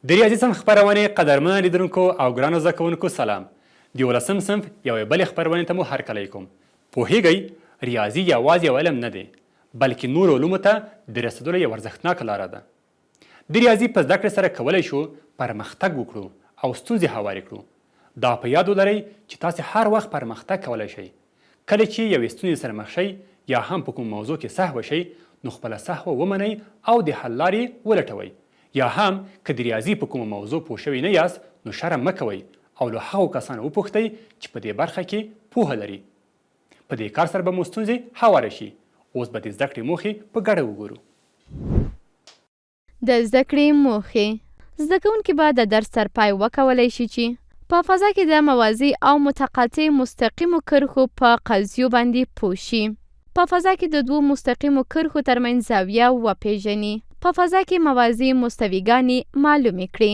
د ریاضي صنف خپرونې قدرمنو لیدونکو او ګرانو زده کوونکو سلام. د 11م صنف یوې بلې خپرونې ته مو هرکلی کوم. پوهیږئ ریاضي یوازې یو علم نه دی بلکې نورو علومو ته د رسیدلو یو ارزښتناکه لاره ده. د ریاضي په زده کړې سره کولی شو پرمختګ وکړو او ستونزې هوارې کړو. دا په یاد ولرئ چې تاسې هر وخت پرمختګ کولی شئ. کله چې یوې ستونزې سره مخ شئ یا هم په کوم موضوع کې سهوه شئ نو خپله سهوه ومنئ او د حل لارې ولټوئ. یا هم که د ریاضي په کومه موضوع پوه شوي نه یاست نو شرم مه کوئ او له هغو کسانو وپوښتئ چې په دې برخه کې پوهه لري. په دې کار سره به مو ستونزې هواره شي. اوس به د زده کړې موخې په ګډه وګورو. د زده کړې موخې: زده کوونکي به د درس تر پای وکولی شي چې په فضا کې د موازي او متقاطع مستقیمو کرښو په قضیو باندې پوه شي. په فضا کې د دوو مستقیمو کرښو ترمنځ زاویه وپیژني. په فضا کې موازي مستویګانې معلومې کړي.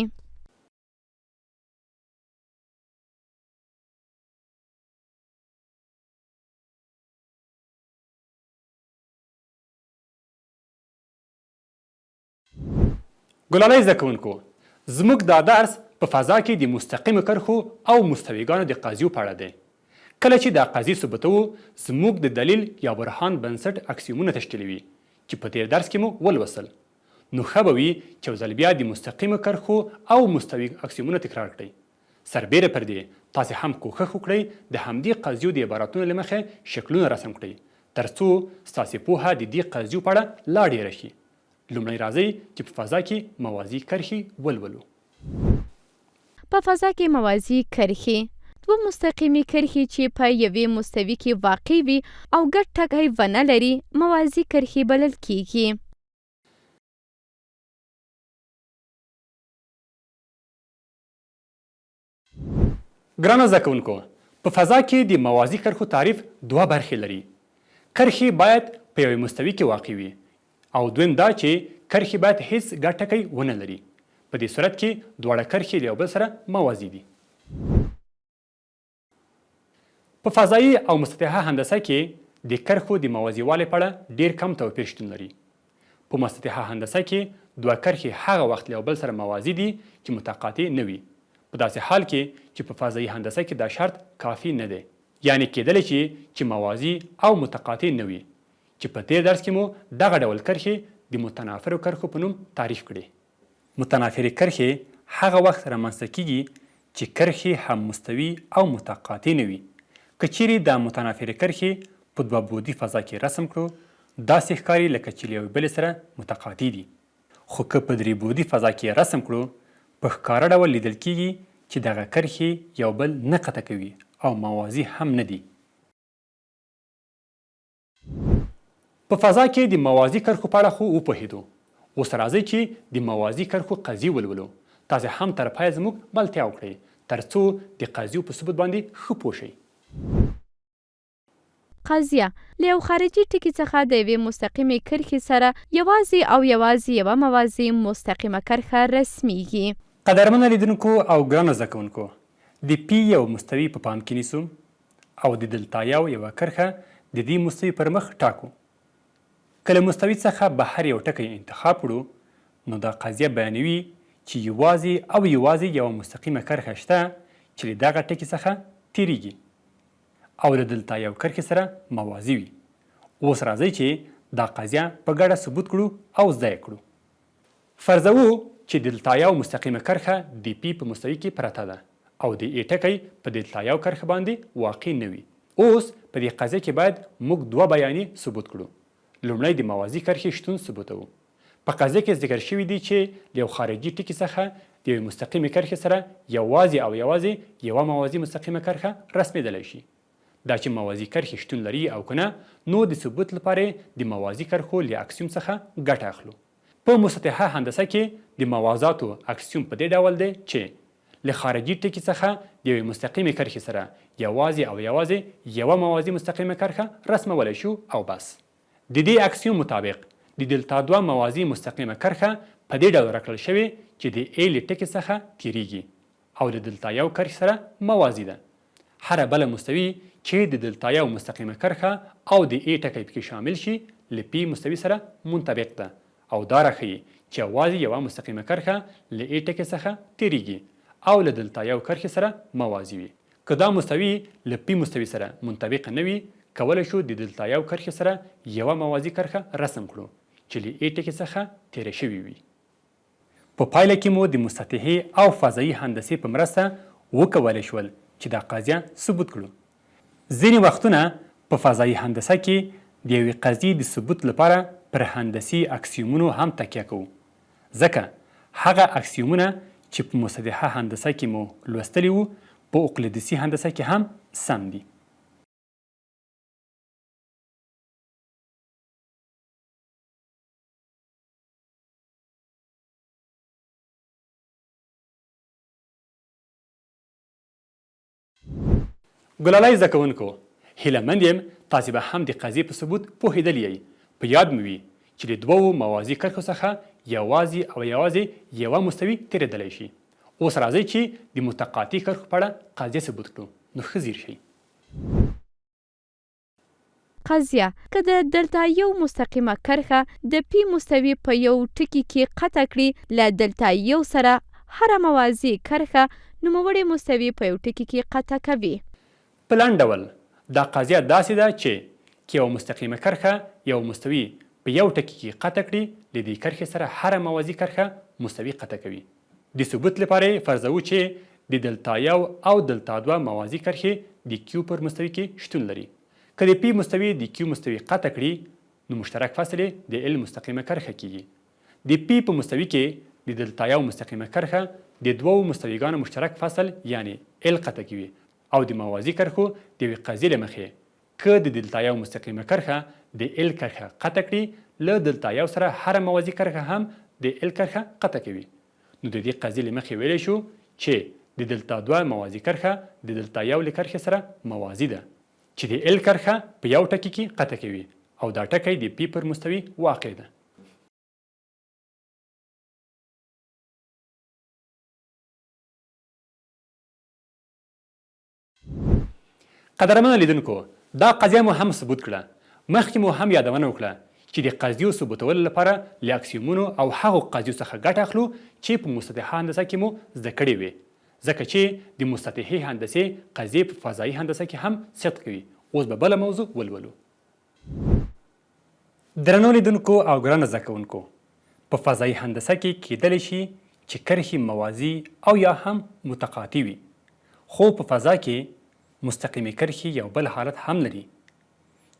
ګلالۍ زده کوونکو، زموږ دا درس په فضا کې د مستقیمو کرښو او مستویګانو د قضیو په اړه دی. کله چې دا قضیې ثبتوو زموږ د دلیل یا برهان بنسټ اکسیومونه تشکیلوي چې په تیر درس کې مو ولوستل. نو ښه به وي چې یو ځل بیا د مستقیمو کرښو او مستوي اکسیومونه تکرار کړئ. سربیره پر دې تاسې هم کوښښ وکړئ د همدې قضیو د عبارتونو له مخې شکلونه رسم کړئ تر څو ستاسې پوهه د دې قضیو په اړه لا ډیره شي. لومړی راځئ چې په فضا کې موازي کرښې ولولو. په فضا کې موازي کرښې دوه مستقیمې کرښې چې په یوې مستوي کې واقع وي او ګډ ټکی ونه لري موازي کرښې بلل کیږي. ګرانو زده کوونکو، په فضا کې د موازي کرښو تعریف دوه برخې لري. کرښې باید په یوې مستوي کې واقع وي او دویم دا چې کرښې باید هیڅ ګډ ټکی ونه لري. په دې صورت کې دواړه کرښې د یو بل سره موازي دي. په فضایي او مسطحه هندسه کې د کرښو د موازي والي په اړه ډیر کم توپیر شتون لري. په مسطحه هندسه کې دوه کرښې هغه وخت له یو بل سره موازي دي چې متقاطع نه وي. په داسې حال کې چې په فضایي هندسه کې دا شرط کافي نه دی. یعنی کیدلی شي چې موازي او متقاطع نه وي. چې په تیر درس کې مو دغه ډول کرښې د متنافرو کرښو په نوم تعریف کړي. متنافرې کرښې هغه وخت رامنځته کیږي چې کرښې هم مستوي او متقاطع نه وي. که چیرې دا متنافرې کرښې په دوه بعدي فضا کې رسم کړو داسې ښکاري لکه چې له یوې بلې سره متقاطع دي. خو که په درې بعدي فضا کې رسم کړو په ښکاره ډول لیدل کیږي چې دغه کرښې یو بل نه قطع کوي او موازي هم نه دي. په فضا کې د موازي کرښو په اړه خو وپوهېدو. اوس راځئ چې د موازي کرښو قضیې ولولو. تاسې هم تر پایه زموږ ملتیا وکړئ تر څو د قضیو په ثبوت باندې ښه پوه شئ. قضیه له یو خارجي ټکي څخه د یوې مستقیمې کرښې سره یوازې یوه موازي مستقیمه کرښه رسمیږي. قدرمنو لیدونکو او ګرانو زده کوونکو، د پی یو مستوي په پام کې نیسو او د دلتا یوه کرښه د دې مستوي پر مخ ټاکو. که له مستوي څخه بهر یو ټکی انتخاب کړو نو دا قضیه بیانوي چې یوازې یوه مستقیمه کرښه شته چې له دغه ټکي څخه تیریږي او د دلتا یو کرښې سره موازي وي. اوس راځئ چې دا قضیه په ګډه ثبوت کړو او زده یې کړو. فرضوو چې دلتا یو مستقیمه کرښه د پی په مستوي کې پرته ده او د ای ټکی په دلتا یو کرښه باندې واقع نه وي. اوس په دې قضیه کې باید موږ دوه بیانې ثبوت کړو. لومړی د موازي کرښې شتون ثبوتوو. په قضیه کې ذکر شوي دي چې له یو خارجي ټکي څخه د یوې مستقیمې کرښې سره یوازې یوه موازي مستقیمه کرښه رسمیدلی شي. دا چې موازي کرښې شتون لري او که نه نو د ثبوت لپاره د موازي کرښو له اکسیوم څخه ګټه اخلو. په مسطحه هندسه کې د موازاتو اکسیوم په دې ډول دی چې له خارجي ټکي څخه د یوې مستقیمې کرښې سره یوازې یوه موازي مستقیمه کرښه رسمولی شو او بس. د دې اکسیوم مطابق د دلتا دوه موازي مستقیمه کرښه په دې ډول راکړل شوې چې د ای له ټکي څخه تیریږي او د دلتا یو کرښې سره موازي ده. هره بله مستوي چې د دلتا یو مستقیمه کرښه او د ای ټکی پکې شامل شي له پی مستوي سره منطبق ده او دا راښیي چې یوازې یوه مستقیمه کرښه له ای ټکي څخه تیریږي او له دلتا یو کرښې سره موازي وي. که دا مستوي له پی مستوي سره منطبقه نه وي، کولی شو د دلتا یو کرښې سره یوه موازي کرښه رسم کړو چې له ای ټکي څخه تیره شوې وي. په پایله کې مو د مسطحي او فضایي هندسې په مرسته وکولی شول چې دا قضیه ثبوت کړو. ځینې وختونه په فضایي هندسه کې د یوې قضیې د ثبوت لپاره پر هندسي اکسیومونو هم تکیه کوو، ځکه هغه اکسیومونه چې په مسطحه هندسه کې مو لوستلي وو په اقلیدسي هندسه کې هم سم دي. ګلالی زده کوونکو، هیله مند یم تاسې به هم د قضیې په ثبوت پوهېدلي یئ. په یاد مو وي چې د دوو موازي کرښو څخه یوازې یوه مستوي تېرېدلی شي. اوس راځئ چې د متقاطي کرښو په اړه قضیه ثبوت کړو. نو ښه ځیر شئ. قضیه: که د دلتا یو مستقیمه کرښه د پی مستوي په یو ټکي کې قطع کړي، له دلتا یو سره هره موازي کرښه نوموړې مستوي په یو ټکي کې قطع کوي. په لنډ ډول دا قضیه داسې ده چې یوه مستقیمه کرښه یو مستوي په یو ټکي کې قطع کړي، له دې کرښې سره هره موازي کرښه مستوي قطع کوي. د ثبوت لپاره یې فرضوو چې د دلتا یو او دلتا دوه موازي کرښې د کیو پر مستوي کې شتون لري. که د پی مستوي د کیو مستوي قطع کړي، نو مشترک فاصل د ال مستقیمه کرښه کیږي. د پی په مستوي کې د دلتا یو مستقیمه کرښه د دوو مستویګانو مشترک فاصل یعنی ال قطع کوي، او د موازي کرښو د یوې قضیې له مخې که د دلتا یو مستقیمه کرښه د ال کرښه قطع کړي، له دلتا یو سره هره موازي کرښه هم د ال کرښه قطع کوي. نو د دې قضیې له مخې ویلی شو چې د دلتا دوه موازي کرښه د دلتا یو له کرښې سره موازي ده، چې د ال کرښه په یو ټکي کې قطع کوي او دا ټکی د پی پر مستوي واقع ده. قدرمنو لیدونکو، دا قضیه مو هم ثبوت کړه. مخکې مو هم یادونه وکړه چې د قضیو ثبوتولو لپاره له اکسیومونو او هغو قضیو څخه ګټه اخلو چې په مسطحه هندسه کې مو زده کړې وي، ځکه چې د مسطحي هندسې قضیې په فضایي هندسه کې هم صدق کوي. اوس به بله موضوع ولولو. درنو لیدونکو او ګرانو زده کوونکو، په فضایي هندسه کې کیدلی شي چې کرښې موازي او یا هم متقاطي وي، خو په فضا کې مستقیمې کرښې یو بل حالت هم لري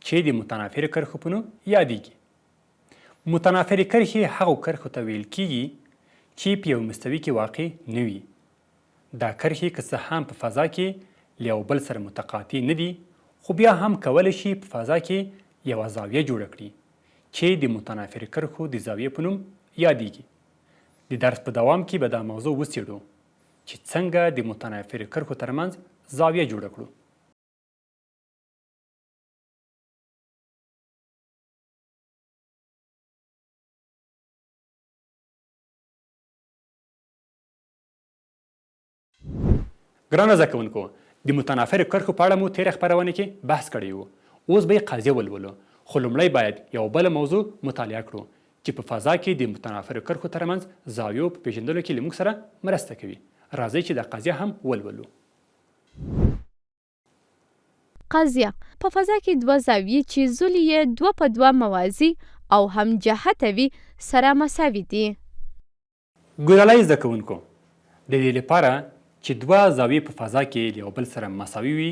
چې د متنافرو کرښو په نوم یادیږي. متنافرې کرښې هغو کرښو ته ویل کیږي چې په یو مستوي کې واقع نه وي. دا کرښې که څه هم په فضا کې له یو بل سره متقاطي نه دي، خو بیا هم کولی شي په فضا کې یوه زاویه جوړه کړي چې د متنافرې کرښو د زاویې په نوم یادیږي. د درس په دوام کې به دا موضوع وڅېړو چې څنګه د متنافرې کرښو ترمنځ زاویه جوړه کړو. ګرانو زده کوونکو، د متنافرو کرښو په اړه مو تېره خپرونه کې بحث کړی و. اوس به یې قضیه ولولو، خو لومړی باید یو بله موضوع مطالعه کړو چې په فضا کې د متنافرو کرښو ترمنځ زاویو په پېژندلو کې له موږ سره مرسته کوي. راځئ چې دا قضیه هم ولولو. قضیه: په فضا کې دوه زاویې چې زولې یې 2 په 2 موازي او هم جهته وي سره مساوي دي. ګلالی زده کوونکو، د دې لپاره چې دوه زاویې په فضا کې یو بل سره مساوي وي،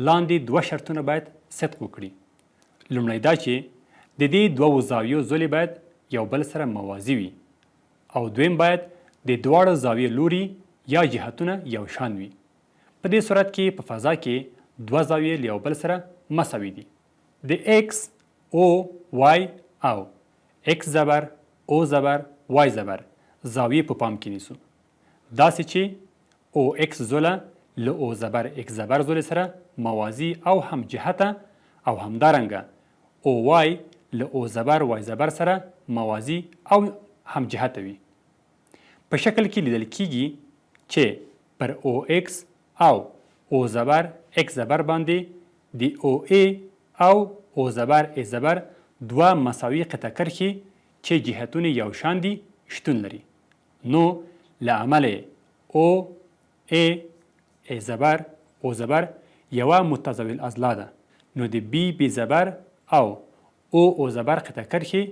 لاندې 2 شرطونه باید صدق وکړي. لومړی دا چې د دې دوو زاویو زولې باید یو بل سره موازي وي، او دویم باید د دواړو زاویې لوري یا جهتونه یو شان وي. په دې صورت کې په فضا کې دوه زاویې له یو بل سره مساوي دي. د ایکس او وای او ایکس زبر او زبر وای زبر زاویې په پام کې نیسو، داسې چې او ایکس زوله له او زبر ایکس زبر زولې سره موازي او هم جهته، او همدارنګه او وای له او زبر وای زبر سره موازي او هم جهته وي. په شکل کې لیدل کیږي چې پر او ایکس او او زبر ایکس زبر باندې د او ای او او زبر ای زبر دوه مساوي قطع کرښې چې جهتونه یو شان دي شتون لري. نو له امله او ای زبر او زبر یوه متضاوی الاضلاع ده. نو د بی زبر او زبر قطع کرښې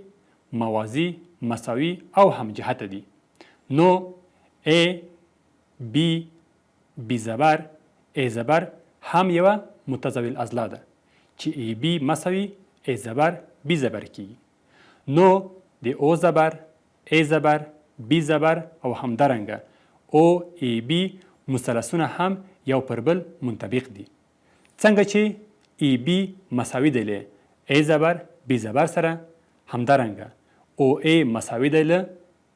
موازی، مساوي او همجهته دي. نو بی زبر ای زبر هم یوه متضاوی الاضلاع ده چې ای بی مساوي ای زبر بی زبر کیږي. نو د او زبر ای زبر بی زبر او همدارنګه او ای بی مثلثونه هم یو پر بل منطبق دي. څنګه چې ای بی مساوي دی له ای زبر بی زبر سره، همدارنګه او ای مساوي دی له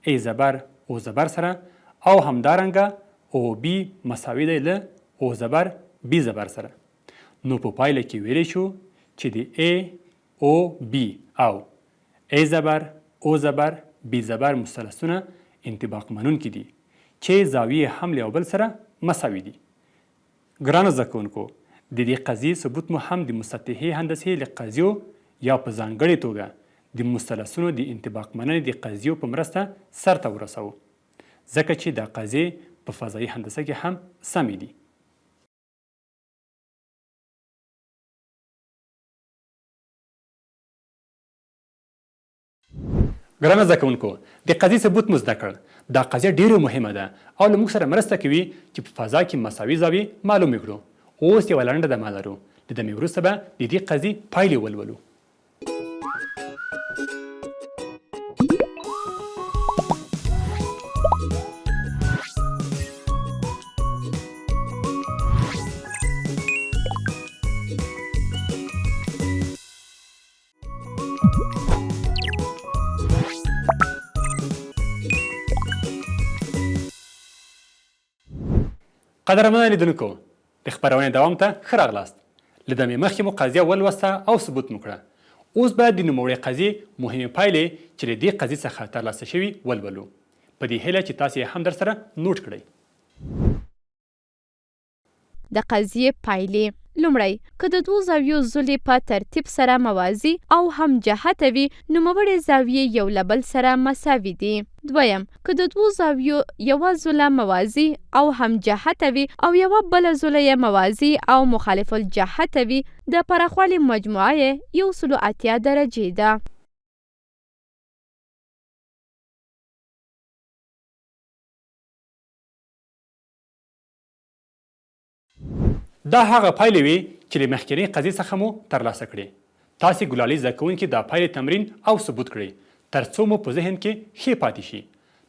ای زبر او زبر سره، او همدارنګه او بی مساوي دی له او زبر بی زبر سره. نو په پایله کې ویلی شو چې د ای او بی او ای زبر او زبر بی زبر مثلثونه انطباق منونکي دي چې زاویې هم له یو بل سره مساوي دي. ګرانو زده کوونکو، د دې قضیې ثبوت مو هم د مسطحې هندسې له قضیو یا په ځانګړې توګه د مثلثونو د انطباق مننې د قضیو په مرسته سرته ورسوو، ځکه چې دا قضیې په فضایي هندسه کې هم سمې دي. ګرانو زده کوونکو، د قضیې ثبوت مو زده کړ. دا قضیه ډیره مهمه ده او له موږ سره مرسته کوي چې په فضا کې مساوي زاویې معلومې کړو. اوس یوه لنډه دمه لرو. د دمې وروسته به د دې قضیې پایلې ولولو. قدرمنو لیدونکو، د خپرونې دوام ته ښه راغلاست. له دمې مخکې مو قضیه ولوسته او ثبوت مو کړه. اوس به د نوموړې قضیې مهمې پایلې چې له دې قضیې څخه ترلاسه شوي ولولو، په دې هیله چې تاسو یې هم درسره نوټ کړئ. د قضیې پایلې: لومړی، که د دوو زاویو زولې په ترتیب سره موازي او هم جهته وي، نوموړې زاویې یو له بل سره مساوي دي. دویم، که د دوو زاویو یوه زوله موازي او هم جهته وي او یوه بله زوله یې موازي او مخالف الجهته وي، د پراخوالي مجموعه یې 180 درجې ده. دا هغه پایلې وي چې له مخکینۍ قضیې څخه مو ترلاسه کړې. تاسې ګلالي زده کوونکي دا پایلې تمرین او ثبوت کړئ تر څو مو په ذهن کې ښې پاتې شي.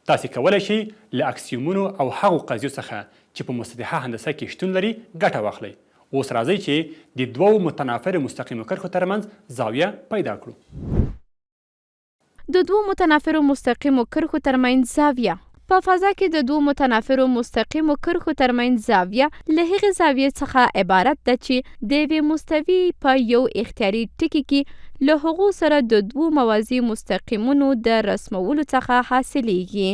تاسې کولی شئ له اکسیومونو او هغو قضیو څخه چې په مسطحه هندسه کې شتون لري ګټه واخلئ. اوس راځئ چې د دوو متنافرو مستقیمو کرښو ترمنځ زاویه پیدا کړو. د دوو متنافرو مستقیمو کرښو ترمنځ زاویه. په فضا کې د دوو متنافرو مستقیمو کرښو ترمنځ زاویه له هغې زاویې څخه عبارت ده چې د یوې مستوي په یو اختیاري ټکي کې له هغو سره د دوو موازي مستقیمونو د رسمولو څخه حاصلیږي.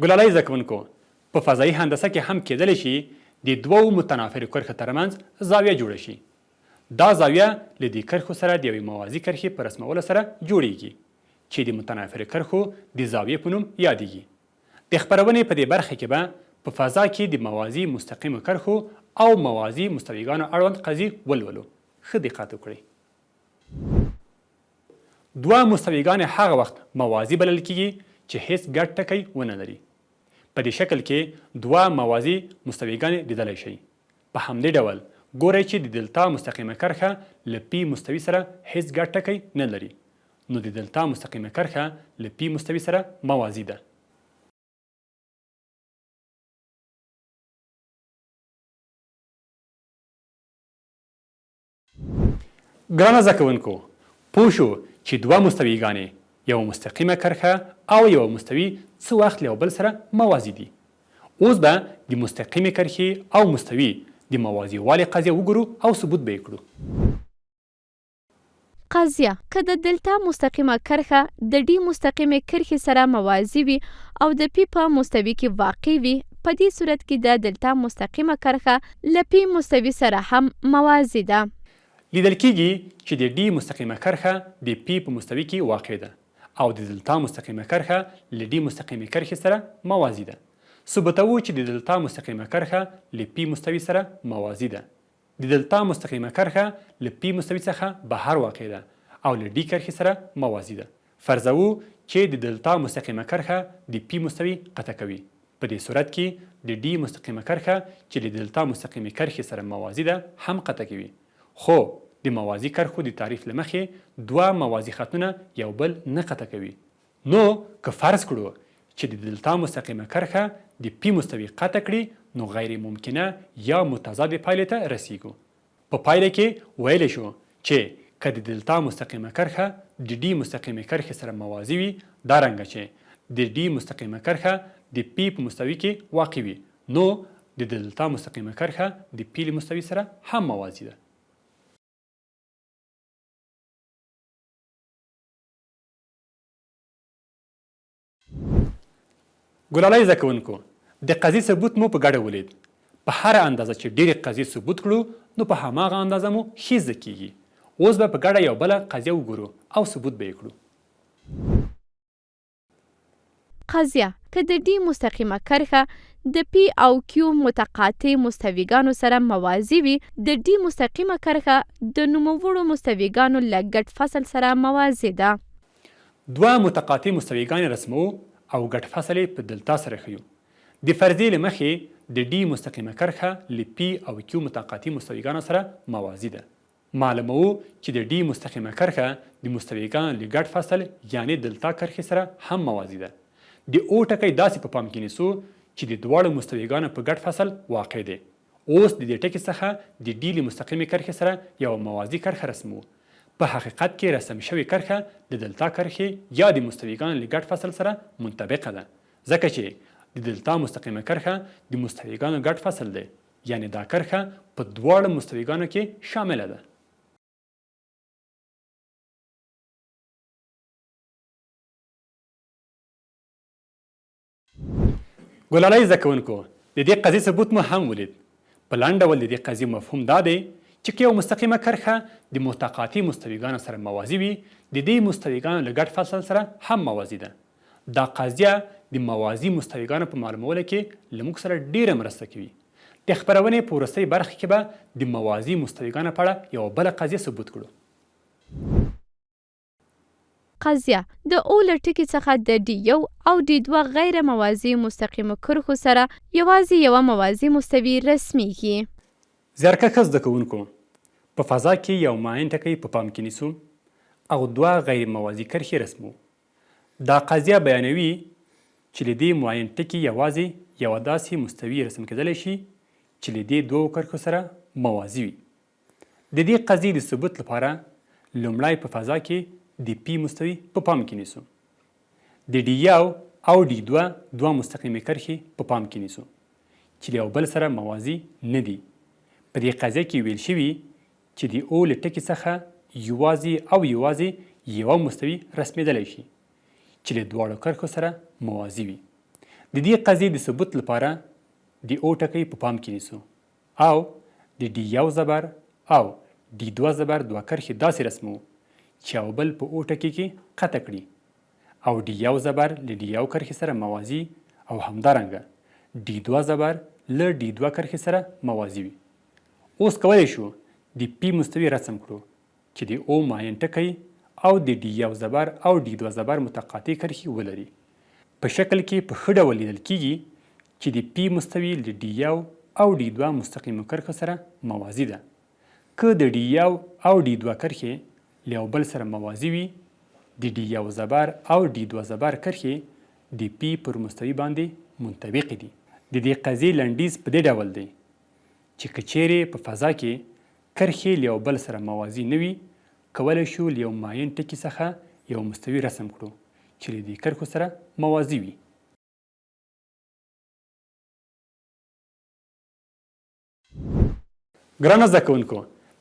ګلالۍ زده کوونکو، په فضایي هندسه کې هم کیدلی شي د دوو متنافرو کرښو ترمنځ زاویه جوړه شي. دا زاویه له دې کرښو سره د یوې موازي کرښې په رسمولو سره جوړیږي چې د متنافرو کرښو د زاویې په نوم یادیږي. د خپرونې په دې برخه کې به په فضا کې د موازي مستقیمو کرښو او موازي مستویګانو اړوند قضیې ولولو. ښه دقت وکړئ. دوه مستویګانې هغه وخت موازي بلل کیږي چې هیڅ ګډ ټکی ونه لري. په دې شکل کې دوه موازي مستویګانې لیدلی شئ. په همدې ډول ګورئ چې د دلتا مستقیمه کرښه له پی مستوي سره هیڅ ګډ ټکی نه لري. نو د دلتا مستقیمه کرښه له پی مستوي سره موازي ده. ګرانه زده کوونکو، پوه شو چې دوه مستویګانې، یو مستقیمه کرښه او یو مستوي څه وخت له یو بل سره موازي دي. اوس به د مستقیمې کرښې او مستوي د موازي والي قضیه وګورو او ثبوت به یې کړو. قضیه: که د دلتا مستقیمه کرښه د ډي مستقیمې کرښې سره موازي وي او د پی په مستوي کې واقع وي، په دې صورت کې د دلتا مستقیمه کرښه له پی مستوي سره هم موازي ده. لیدل کیږي چې د ډي مستقیمه کرښه د پی په مستوي کې واقع ده او د دلتا مستقیمه کرښه له ډي مستقیمې کرښې سره موازي ده. ثبوتوو چې د دلتا مستقیمه کرښه له پی مستوي سره موازي ده. د دلتا مستقیمه کرښه له پی مستوي څخه بهر واقع ده او له ډي کرښې سره موازي ده. فرضوو چې د دلتا مستقیمه کرښه د پی مستوي قطع کوي. په دې صورت کې د ډي مستقیمه کرښه چې د دلتا مستقیمې کرښې سره موازي ده هم قطع کوي. خو د موازي کرښو د تعریف له مخې دوه موازي خطونه یو بل نه قطع کوي. نو که فرض کړو چې د دلتا مستقیمه کرښه د پی مستوي قطع کړي نو غیر ممکنه یا متضاد پایلې ته رسیږو. په پایله کې ویلی شو چې که د دلتا مستقیمه کرښه د ډي مستقیمې کرښې سره موازي وي دارنګه چې د ډي مستقیمه کرښه د پی په مستوي کې واقع وي نو د دلتا مستقیمه کرښه د پی له مستوي سره هم موازي ده. ګلالۍ زده کوونکو د قضیې ثبوت مو په ګډه ولید. په هره اندازه چې ډېرې قضیې ثبوت کړو نو په هماغه اندازه مو ښې زده کیږي. اوس به په ګډه یو بله قضیه وګورو او ثبوت به یې کړو. قضیه که د ډي مستقیمه کرښه د پی او کیو متقاطع مستویګانو سره موازي وي د ډي مستقیمه کرښه د نوموړو مستویګانو له ګډ فصل سره موازي ده. دوه متقاطع مستویګانې رسمو او ګډ فصل په دلتا سره ښیو. د فرضیې له مخې د ډي مستقیمه کرښه له پی او کیو متقاطع مستویګانو سره موازي ده. معلوموو چې د ډي مستقیمه کرښه د مستویګانو له ګډ فصل یعنی دلتا کرښې سره هم موازي ده. د او ټکی داسې په پام کې نیسو چې د دواړو مستویګانو په ګډ فصل واقع دی. اوس د دې ټکي څخه د ډي له مستقیمې کرښې سره یو موازي کرښه رسمو. په حقیقت کې رسم شوې کرښه د دلتا کرښې یا د مستویګانو له ګډ فصل سره منطبقه ده ځکه چې د دلتا مستقیمه کرښه د مستویګانو ګډ فصل دی یعنی دا کرښه په دواړو مستویګانو کې شامله ده. ګلالۍ زده کوونکو د دې قضیې ثبوت مو هم ولید. په لنډ ډول د دې قضیې مفهوم دا دی چې که یو مستقیمه کرښه د متقاطع مستویګانو سره موازي وي د دې مستویګانو له ګډ فصل سره هم موازي ده. دا قضیه د موازي مستویګانو په معلومولو کې له موږ سره ډیره مرسته کوي. د خپرونې په وروستۍ برخه کې به د موازي مستویګانو په اړه یوه بله قضیه ثبوت کړو. قضیه د او له ټکي څخه د ډي یو او ډي دوه غیر موازي مستقیمو کرښو سره یوازې یوه موازي مستوي رسمیږي. زیارکښه زده کوونکو په فضا کې یو معین ټکی په پام کې نیسو او دوه غیر موازي کرښې رسمو. دا قضیه بیانوي چې له دې معین ټکي یوازې یوه داسې مستوي رسم کېدلی شي چې له دې دوو کرښو سره موازي وي. د دې قضیې د ثبوت لپاره لومړی په فضا کې د پی مستوي په پام کې نیسو. د ډي یو او ډي دوه مستقیمې کرښې په پام کې نیسو چې له یو بل سره موازي نه دي. په دې قضیه کې ویل شوي چې د او له ټکي څخه یوازې یوه مستوي رسمېدلی شي چې له دواړو کرښو سره موازي وي. د دې قضیې د ثبوت لپاره د او ټکی په پام کې نیسو او د ډي یو زبر او ډي دوه زبر دوه کرښې داسې رسمو چې یو بل په او ټکي کې قطع کړي او ډي یو زبر له ډي یو کرښې سره موازي او همدارنګه ډي دوه زبر له ډي دوه کرښې سره موازي وي. اوس کولی شو د پی مستوي رسم کړو چې د او معین ټکی او د ډي یو زبر او ډي دوه زبر متقاطع کرښې ولري. په شکل کې په ښه ډول لیدل کیږي چې د پی مستوي له ډي یو او ډي دوه مستقیمو کرښو سره موازي ده. که د ډي یو او ډي دوه کرښې له یو بل سره موازي وي د ډي یو زبر او ډي دوه زبر کرښې د پی پر مستوي باندې منطبقې دي. د دې قضیې لنډیز په دې ډول دی چې که چیرې په فضا کې کرښې له یو بل سره موازي نه وي کولی شو له یو معین ټکي څخه یو مستوي رسم کړو چې له دې کرښو سره موازي وي. ګرانه زده کوونکو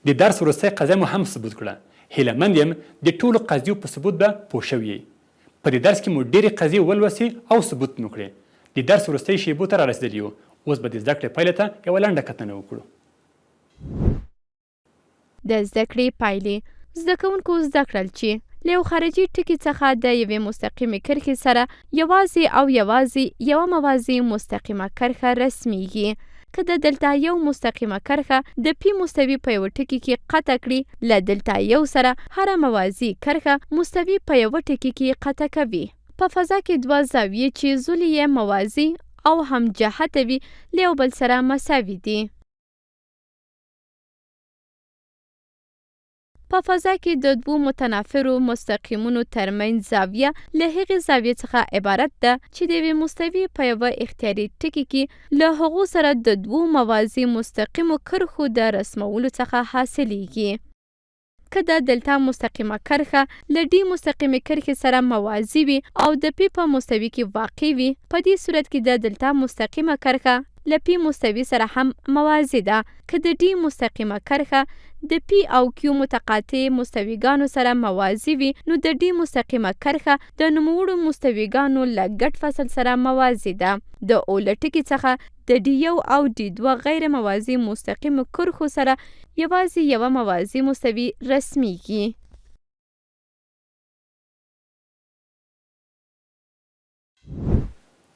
د درس وروستۍ قضیه مو هم ثبوت کړه. هیله مند یم د ټولو قضیو په ثبوت به پوه شوي یئ. په دې درس کې مو ډېرې قضیې ولوسې او ثبوت مو کړې. د درس وروستۍ شیبو ته رارسېدلي یو. اوس به د زده کړې پایلې ته یوه لنډه کتنه وکړو. د زده کړې پایلې. زده کوونکو زده کړل چې له یو خارجي ټکي څخه د یوې مستقیمې کرښې سره یوازې او یوازې یوه موازي مستقیمه کرښه رسمیږي. که د دلتا یو مستقیمه کرښه د پی مستوي په یوه ټکي کې قطع کړي، له دلتا یو سره هره موازي کرښه مستوي په یوه ټکي کې قطع کوي. په فضا کې دوه زاویې چې زولې یې موازي او هم جهته وي له یو بل سره مساوي دي. په فضا کې د دوو متنافرو مستقیمونو ترمنځ زاویه له هغې زاویې څخه عبارت ده چې د یوې مستوي په یوه اختیاري ټکي کې له هغو سره د دوو موازي مستقیمو کرښو د رسمولو څخه حاصلیږي. که د دلتا مستقیمه کرښه له ډي مستقیمې کرښې سره موازي وي او د پی په مستوي کې واقع وي، په دې صورت کې د دلتا مستقیمه کرښه له پی مستوي سره هم موازي ده. که د ډي مستقیمه کرښه د پی او کیو متقاطع مستویګانو سره موازي وي، نو د ډي مستقیمه کرښه د نوموړو مستویګانو له ګډ فصل سره موازي ده. د او له ټکي څخه د ډي یو او ډي دوه غیر موازي مستقیمو کرښو سره یوازې یوه موازي مستوي رسمیږي.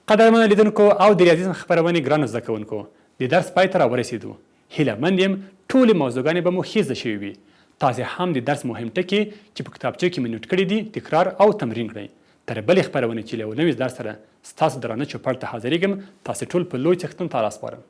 قدرمنو لیدونکو او د ریاضیزم خپرونې ګرانو زده کوونکو، د درس پای ته راورسېدو. هیله مند یم ټولې موضوعګانې به مو ښې زده شوي وي. تاسې هم د درس مهم ټکي چې په کتابچو کې مې نوټ کړي دي تکرار او تمرین کړئ. تر بلې خپرونې چې له یو نوي درس سره ستاسو درانه چوپړ ته حاضرېږم، تاسې ټول په لوی څښتن ته راسپارم.